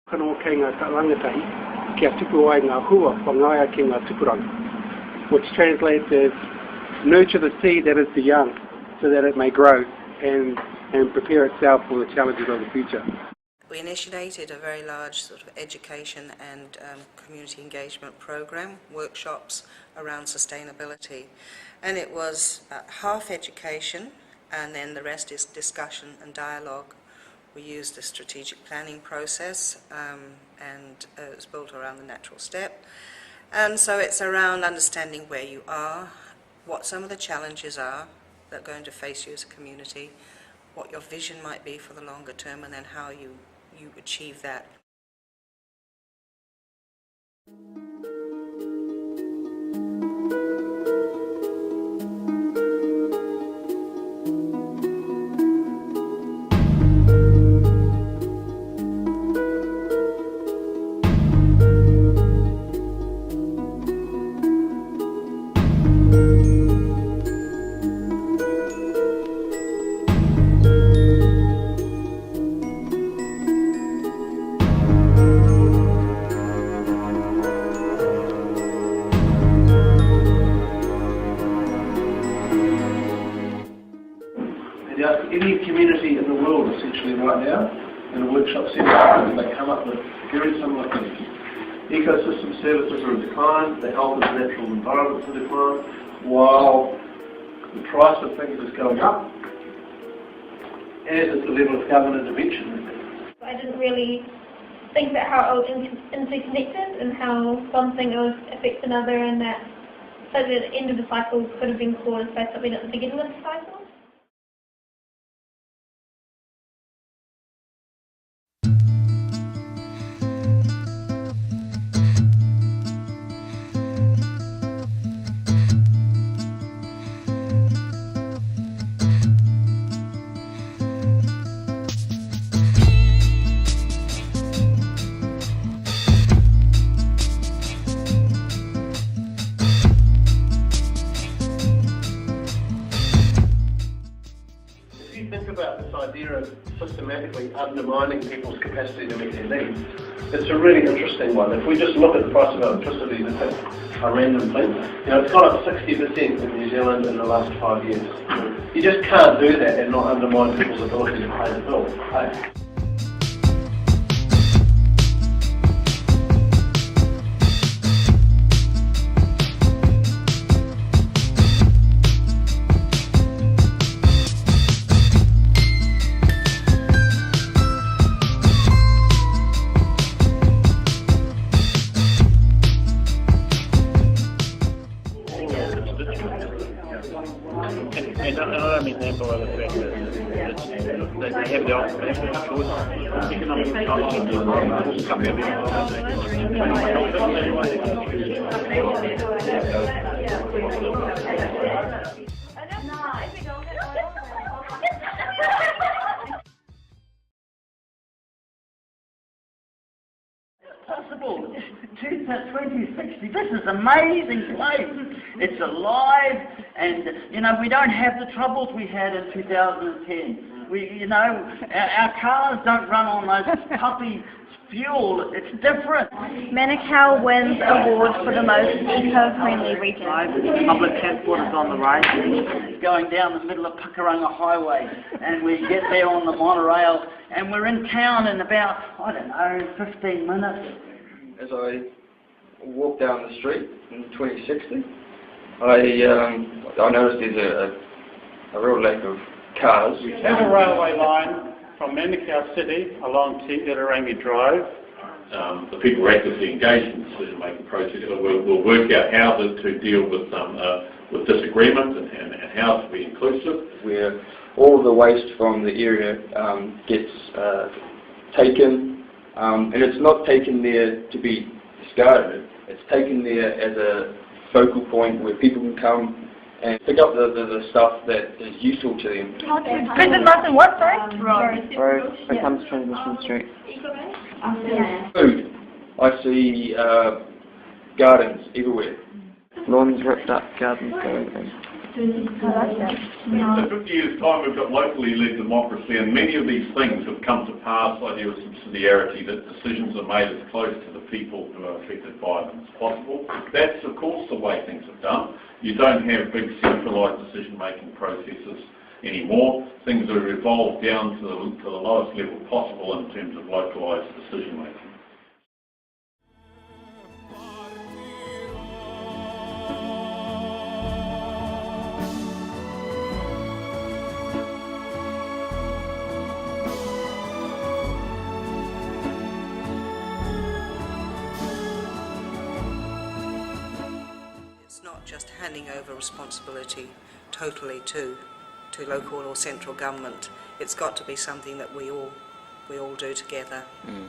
Kano kei ngā rangatahi, kia tupu ai ngā hua whangaia ki ngā tupuranga, which translates as nurture the seed that is the young, so that it may grow and prepare itself for the challenges of the future. We initiated a very large sort of education and community engagement program, workshops around sustainability, and it was half education and then the rest is discussion and dialogue. We used the strategic planning process and it was built around the natural step. And so it's around understanding where you are, what some of the challenges are that are going to face you as a community, what your vision might be for the longer term, and then how you achieve that. Any community in the world essentially right now in a workshop setting, they come up with very similar things. Ecosystem services are in decline, the health of the natural environment is in decline, while the price of things is going up, as is the level of government intervention. I didn't really think about how I was interconnected and how something affects another, and that so the end of the cycle could have been caused by something at the beginning of the cycle. Think about this idea of systematically undermining people's capacity to meet their needs. It's a really interesting one. If we just look at the price of electricity, and take a random thing, it's gone up 60% in New Zealand in the last 5 years. You just can't do that and not undermine people's ability to pay the bill. Right? And another example of the fact that they have the option choice, economic possible. 2060, this is an amazing place. It's alive, and we don't have the troubles we had in 2010. Our cars don't run on those puppy fuel. It's different. Manukau wins awards for the most eco-friendly region. Public transport is on the rise. It's going down the middle of Pukaranga Highway, and we get there on the monorail, and we're in town in about, 15 minutes. As I walk down the street in 2060, I noticed there's a real lack of cars. We have a railway line from Manukau City along Te Irarangi Drive. The people are actively engaged in the decision-making process. We'll work out how to deal with disagreement and how to be inclusive. Where all the waste from the area gets taken, and it's not taken there to be discarded. It's taken there as a focal point where people can come and pick up the stuff that is useful to them. President Martin, what, sorry? Road becomes Transmission Street. Food. I see gardens everywhere. Lawns ripped up, gardens going in. In 50 years' time, we've got locally led democracy, and many of these things have come to pass. Idea of subsidiarity, that decisions are made as close to the people who are affected by them as possible. That's, of course, the way things are done. You don't have big centralised decision-making processes anymore. Things are evolved down to the lowest level possible in terms of localised decision-making. It's not just handing over responsibility totally to local or central government. It's got to be something that we all do together. Mm.